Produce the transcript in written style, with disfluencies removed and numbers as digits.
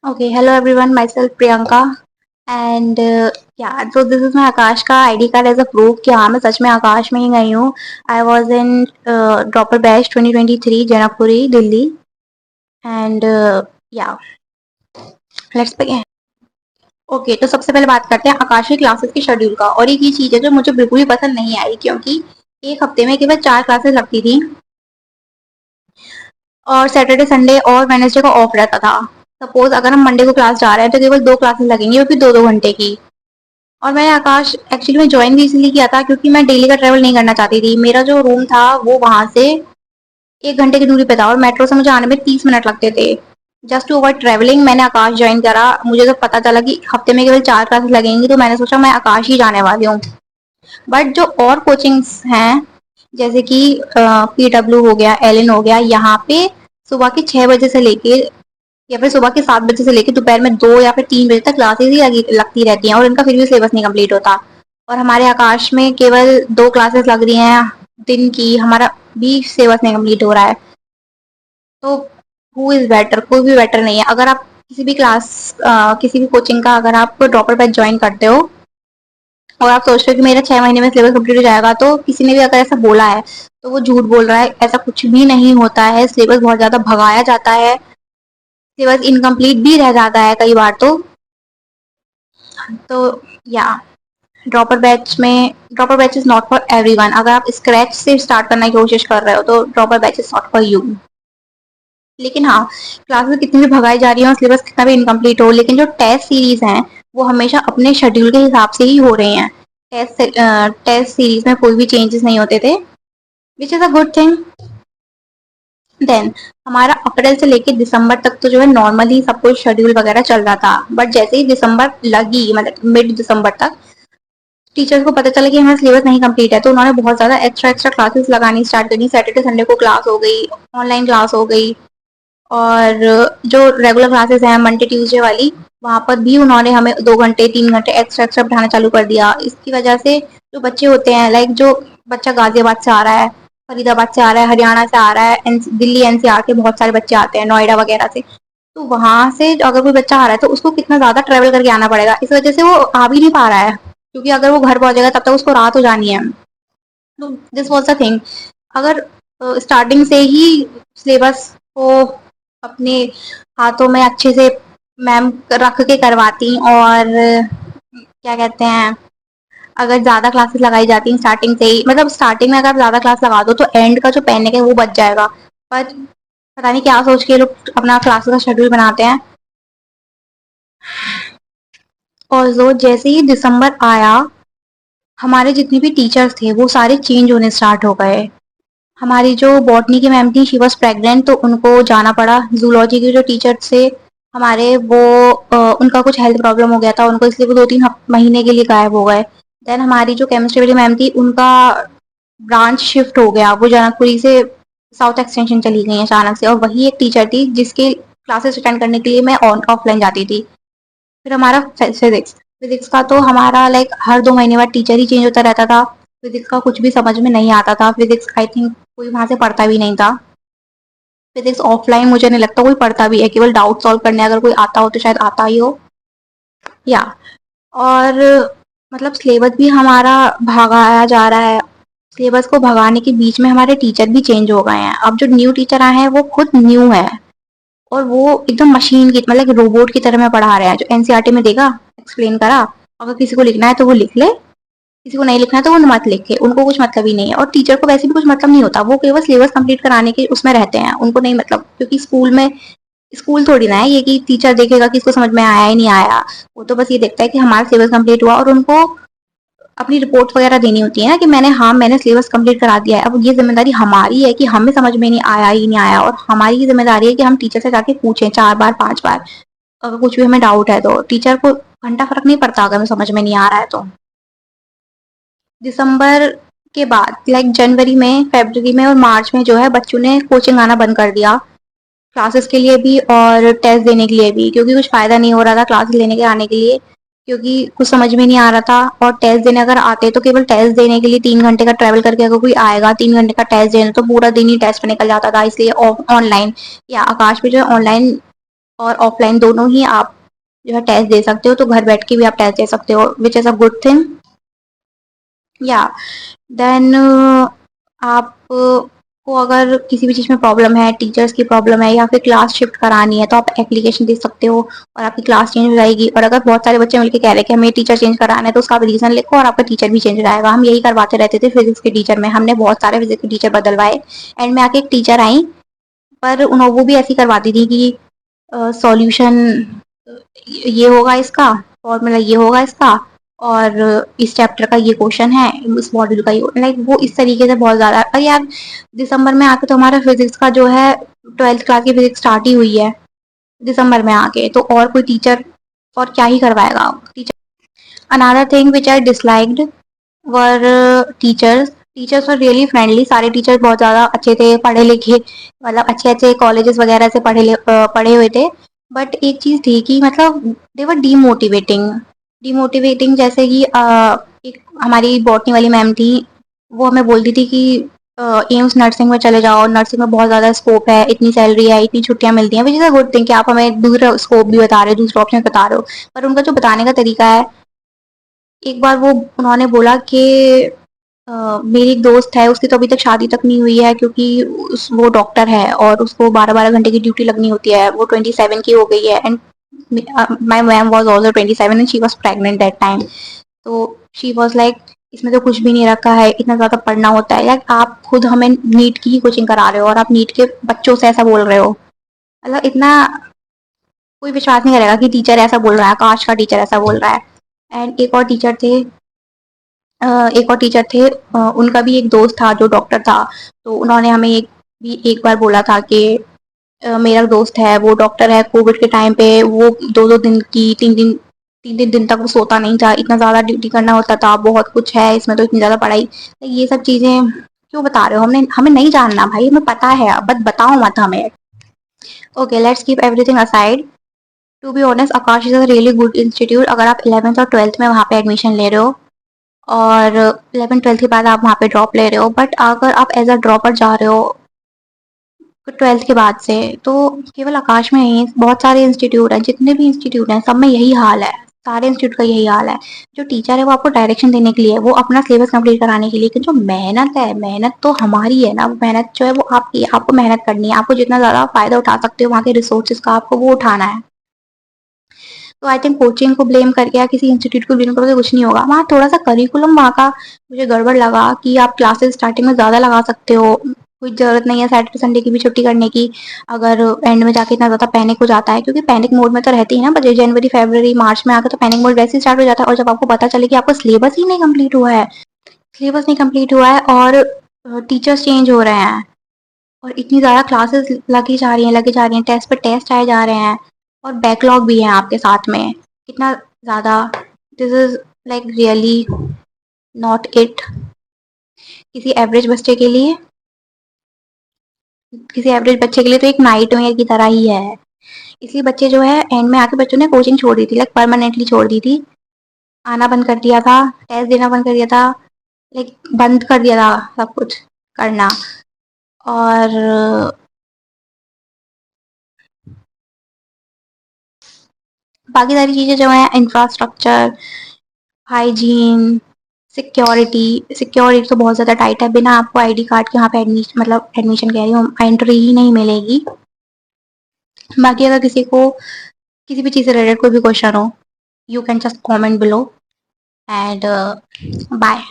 Okay, hello everyone, myself Priyanka and yeah, so this is my Aakash का ID card as a proof कि हाँ मैं सच में आकाश में ही गई हूँ. I was in dropper batch 2023 Janakpuri Delhi and या लेट्स बिगिन. ओके, तो सबसे पहले बात करते हैं आकाश की क्लासेस की शेड्यूल का. और एक ये चीज़ है जो मुझे बिल्कुल भी पसंद नहीं आई क्योंकि एक हफ्ते में केवल 4 क्लासेस लगती थी और सैटरडे संडे और वेडनेसडे को ऑफ रहता था. सपोज अगर हम मंडे को क्लास जा रहे हैं तो केवल 2 क्लासेस लगेंगी वो भी 2-2 घंटे की. और मैंने आकाश एक्चुअली में ज्वाइन भी इसलिए किया था क्योंकि मैं डेली का ट्रैवल नहीं करना चाहती थी. मेरा जो रूम था वो वहां से 1 घंटे की दूरी पे था और मेट्रो से मुझे आने में 30 मिनट लगते थे. जस्ट टू अवॉइड ट्रैवलिंग मैंने आकाश ज्वाइन करा. मुझे जब पता चला कि हफ्ते में केवल 4 क्लासेस लगेंगी तो मैंने सोचा मैं आकाश ही जाने वाली हूँ. बट जो और कोचिंग्स हैं जैसे कि PW हो गया, एलन हो गया, यहाँ पे सुबह के 6 बजे से लेके या फिर सुबह के 7 बजे से लेकर दोपहर में 2 या फिर 3 बजे तक क्लासेस ही लगती रहती हैं और इनका फिर भी सिलेबस नहीं कंप्लीट होता. और हमारे आकाश में केवल 2 क्लासेस लग रही हैं दिन की. हमारा भी सिलेबस नहीं कंप्लीट हो रहा है. तो हु इज बेटर? कोई भी बेटर नहीं है. अगर आप किसी भी क्लास किसी भी कोचिंग का अगर आप ड्रॉपर बैच ज्वाइन करते हो और आप सोच रहे हो कि मेरा 6 महीने में सिलेबस कंप्लीट हो जाएगा, तो किसी ने भी अगर ऐसा बोला है तो वो झूठ बोल रहा है. ऐसा कुछ भी नहीं होता है. सिलेबस बहुत ज्यादा भगाया जाता है. सिलेबस इनकम्प्लीट भी रह जाता है कई बार. तो या dropper batch is not for everyone. अगर आप स्क्रैच से स्टार्ट करने की कोशिश कर रहे हो तो dropper batch is not for you. लेकिन हाँ, क्लासेस कितनी भी भगाई जा रही है और सिलेबस कितना भी इनकम्प्लीट हो, लेकिन जो टेस्ट सीरीज हैं वो हमेशा अपने शेड्यूल के हिसाब से ही हो रही हैं. टेस्ट सीरीज में कोई भी चेंजेस नहीं होते थे, which is a good thing. Then हमारा अप्रैल से लेके दिसंबर तक तो जो है नॉर्मली सब कुछ शेड्यूल वगैरह चल रहा था. बट जैसे ही दिसंबर लगी, मतलब मिड दिसंबर तक टीचर्स को पता चला कि हमारा सिलेबस नहीं कंप्लीट है तो उन्होंने बहुत ज़्यादा एक्स्ट्रा एक्स्ट्रा क्लासेस लगानी स्टार्ट करी. सैटरडे संडे को क्लास हो गई, ऑनलाइन क्लास हो गई. और जो रेगुलर क्लासेस हैं मंडे ट्यूसडे वाली, वहाँ पर भी उन्होंने हमें 2 घंटे 3 घंटे एक्स्ट्रा एक्स्ट्रा पढ़ाना चालू कर दिया. इसकी वजह से जो बच्चे होते हैं, लाइक जो बच्चा गाजियाबाद से आ रहा है, फरीदाबाद से आ रहा है, हरियाणा से आ रहा है, दिल्ली NCR के बहुत सारे बच्चे आते हैं, नोएडा वगैरह से. तो वहां से अगर कोई बच्चा आ रहा है तो उसको कितना ज्यादा ट्रेवल करके आना पड़ेगा. इस वजह से वो आ भी नहीं पा रहा है क्योंकि अगर वो घर पहुंचेगा तब तक उसको रात हो जानी है. तो दिस वॉज द थिंग. अगर स्टार्टिंग से ही सिलेबस को अपने हाथों में अच्छे से मैम रख के करवाती और क्या कहते हैं, अगर ज्यादा क्लासेस लगाई जाती हैं स्टार्टिंग से ही, मतलब स्टार्टिंग में अगर ज्यादा क्लास लगा दो तो एंड का जो पैनिक है वो बच जाएगा. पर पता नहीं क्या सोच के ये लोग अपना क्लासेस का शेड्यूल बनाते हैं. और जो जैसे ही दिसंबर आया, हमारे जितने भी टीचर्स थे वो सारे चेंज होने स्टार्ट हो गए. हमारी जो बॉटनी की मैम थी शी वॉज प्रेग्नेंट तो उनको जाना पड़ा. जूलॉजी के जो टीचर थे हमारे वो उनका कुछ हेल्थ प्रॉब्लम हो गया था उनको, इसलिए वो 2-3 महीने के लिए गायब हो गए. देन हमारी जो केमिस्ट्री वाली मैम थी उनका ब्रांच शिफ्ट हो गया. वो जनकपुरी से साउथ एक्सटेंशन चली गई अचानक से. और वही एक टीचर थी जिसके क्लासेस अटेंड करने के लिए मैं ऑफलाइन जाती थी. फिर हमारा फिजिक्स फिजिक्स का तो हमारा लाइक हर 2 महीने बाद टीचर ही चेंज होता रहता था. फिजिक्स का कुछ भी समझ में नहीं आता था. फिजिक्स आई थिंक कोई वहां से पढ़ता भी नहीं था. फिजिक्स ऑफलाइन मुझे नहीं लगता कोई पढ़ता भी है. केवल डाउट सॉल्व करने अगर कोई आता हो तो शायद आता ही हो. या और मतलब सिलेबस भी हमारा भगाया जा रहा है. सिलेबस को भगाने के बीच में हमारे टीचर भी चेंज हो गए हैं. अब जो न्यू टीचर आए हैं वो खुद न्यू है और वो एकदम मशीन की मतलब रोबोट की तरह में पढ़ा रहे हैं. जो NCERT में देगा एक्सप्लेन करा, अगर किसी को लिखना है तो वो लिख ले, किसी को नहीं लिखना है तो वो मत लिखे. उनको कुछ मतलब ही नहीं है. और टीचर को वैसे भी कुछ मतलब नहीं होता. वो केवल सिलेबस कंप्लीट कराने के उसमें रहते हैं. उनको नहीं मतलब, क्योंकि स्कूल थोड़ी ना है ये कि टीचर देखेगा कि इसको समझ में आया ही नहीं आया. वो तो बस ये देखता है कि हमारा सिलेबस कंप्लीट हुआ और उनको अपनी रिपोर्ट वगैरह देनी होती है ना कि मैंने सिलेबस कंप्लीट करा दिया है. अब ये जिम्मेदारी हमारी है कि हमें समझ में नहीं आया ही नहीं आया. और हमारी ये जिम्मेदारी है कि हम टीचर से जाके पूछें 4 बार 5 बार. अगर कुछ भी हमें डाउट है तो टीचर को घंटा फर्क नहीं पड़ता अगर हमें समझ में नहीं आ रहा है तो. दिसंबर के बाद लाइक जनवरी में, फरवरी में और मार्च में जो है बच्चों ने कोचिंग आना बंद कर दिया. क्लासेस के लिए भी और टेस्ट देने के लिए भी, क्योंकि कुछ फायदा नहीं हो रहा था क्लासेस लेने के आने के लिए क्योंकि कुछ समझ में नहीं आ रहा था. और टेस्ट देने अगर आते तो केवल टेस्ट देने के लिए 3 घंटे का ट्रैवल करके अगर कोई आएगा 3 घंटे का टेस्ट देने तो पूरा दिन ही टेस्ट में निकल जाता था. इसलिए ऑनलाइन या आकाश में जो है ऑनलाइन और ऑफलाइन दोनों ही आप जो है टेस्ट दे सकते हो, तो घर बैठ के भी आप टेस्ट दे सकते हो, which is a good thing. या देन आप को अगर किसी भी चीज़ में प्रॉब्लम है, टीचर्स की प्रॉब्लम है या फिर क्लास शिफ्ट करानी है, तो आप एप्लीकेशन दे सकते हो और आपकी क्लास चेंज हो जाएगी। और अगर बहुत सारे बच्चे मिलके कह रहे हैं कि हमें टीचर चेंज कराना है, तो उसका आप रीज़न लिखो और आपका टीचर भी चेंज हो जाएगा। हम यही करवाते रहते थे फिजिक्स के टीचर में, हमने बहुत सारे फिजिक्स के टीचर बदलवाए। एंड में आके एक टीचर आई, पर वो भी ऐसी करवाती थी कि सॉल्यूशन ये होगा इसका, फॉर्मूला ये होगा इसका, और इस चैप्टर का ये क्वेश्चन है, इस मॉड्यूल का ये, लाइक वो इस तरीके से बहुत ज़्यादा। अरे यार, दिसंबर में आके तो हमारा फिजिक्स का जो है 12th क्लास की फिजिक्स स्टार्ट ही हुई है दिसंबर में आके, तो और कोई टीचर और क्या ही करवाएगा teacher. Another thing which I disliked were teachers. Teachers were really friendly, सारे टीचर्स बहुत ज़्यादा अच्छे थे, पढ़े लिखे, मतलब अच्छे अच्छे कॉलेजेस वगैरह से पढ़े हुए थे। बट एक चीज़ थी कि मतलब दे वर डीमोटिवेटिंग। डीमोटिवेटिंग जैसे कि एक हमारी बॉटनी वाली मैम थी, वो हमें बोलती थी कि एम्स नर्सिंग में चले जाओ, नर्सिंग में बहुत ज़्यादा स्कोप है, इतनी सैलरी है, इतनी छुट्टियां मिलती हैं, which is a good thing कि आप हमें दूसरा स्कोप भी बता रहे हो, दूसरा ऑप्शन बता रहे हो। पर उनका जो बताने का तरीका है, एक बार वो उन्होंने बोला कि मेरी एक दोस्त है, उसकी तो अभी तक शादी तक नहीं हुई है, क्योंकि वो डॉक्टर है और उसको 12-12 घंटे की ड्यूटी लगनी होती है। वो 27 की हो गई है, and my ma'am was also 27 and she was pregnant that time. तो शी वॉज लाइक, इसमें तो कुछ भी नहीं रखा है, इतना ज़्यादा पढ़ना होता है। लाइक आप खुद हमें नीट की ही कोचिंग करा रहे हो और आप नीट के बच्चों से ऐसा बोल रहे हो, मतलब इतना कोई विश्वास नहीं करेगा कि टीचर ऐसा बोल रहा है, काश का टीचर ऐसा बोल रहा है। एंड एक और टीचर थे, उनका भी एक दोस्त था जो डॉक्टर था, तो उन्होंने हमें एक बार बोला था कि मेरा दोस्त है वो डॉक्टर है, कोविड के टाइम पे वो 2-2 दिन की 3 दिन तक वो सोता नहीं था, इतना ज़्यादा ड्यूटी करना होता था, बहुत कुछ है इसमें, तो इतनी ज़्यादा पढ़ाई। तो ये सब चीज़ें क्यों बता रहे हो, हमने हमें नहीं जानना भाई, हमें पता है, बस बताओ मत हमें। Okay, let's keep everything aside. To be honest, Aakash is a really good institute. अगर आप 11th और 12th में वहाँ पे एडमिशन ले रहे हो और 11th-12th के बाद आप वहाँ पे ड्रॉप ले रहे हो, बट अगर आप एज अ ड्रॉपर जा रहे हो 12th के बाद से, तो केवल आकाश में नहीं, बहुत सारे इंस्टीट्यूट हैं, जितने भी इंस्टीट्यूट हैं सब में यही हाल है, सारे इंस्टीट्यूट का यही हाल है। जो टीचर है वो आपको डायरेक्शन देने के लिए, वो अपना सिलेबस कंप्लीट कराने के लिए, लेकिन जो मेहनत है, मेहनत तो हमारी है ना, वो मेहनत जो है वो आपकी, आपको मेहनत करनी है, आपको जितना ज़्यादा फ़ायदा उठा सकते हो वहाँ के रिसोर्सेज का, आपको वो उठाना है। तो आई थिंक कोचिंग को ब्लेम करके या किसी इंस्टीट्यूट को ब्लेम करके कुछ नहीं होगा। वहाँ थोड़ा सा करिकुलम वहाँ का मुझे गड़बड़ लगा कि आप क्लासेस स्टार्टिंग में ज़्यादा लगा सकते हो, कोई ज़रूरत नहीं है सैटरडे संडे की भी छुट्टी करने की, अगर एंड में जाके इतना ज़्यादा पैनिक हो जाता है, क्योंकि पैनिक मोड में तो रहती है ना बच्चे, जनवरी फरवरी मार्च में आकर तो पैनिक मोड वैसे ही स्टार्ट हो जाता है। और जब आपको पता चले कि आपका सिलेबस ही नहीं कंप्लीट हुआ है, सिलेबस नहीं कंप्लीट हुआ है और टीचर्स चेंज हो रहे हैं और इतनी ज़्यादा क्लासेस लगी जा रही हैं, टेस्ट पे टेस्ट आए जा रहे हैं और बैकलॉग भी है आपके साथ में, कितना ज़्यादा। This is like really not it किसी एवरेज बच्चे के लिए। किसी एवरेज बच्चे के लिए तो एक नाइटमेयर की तरह ही है। इसलिए बच्चे जो है एंड में आके बच्चों ने कोचिंग छोड़ दी थी, लाइक परमानेंटली छोड़ दी थी, आना बंद कर दिया था, टेस्ट देना बंद कर दिया था, लाइक बंद कर दिया था सब कुछ करना। और बाकी सारी चीज़ें जो है, इंफ्रास्ट्रक्चर, हाइजीन, सिक्योरिटी तो बहुत ज़्यादा टाइट है, बिना आपको आईडी कार्ड के यहाँ पे एडमिशन कह रही हूँ, एंट्री ही नहीं मिलेगी। बाकी अगर किसी को किसी भी चीज़ से रिलेटेड कोई भी क्वेश्चन हो, you can just comment below and bye.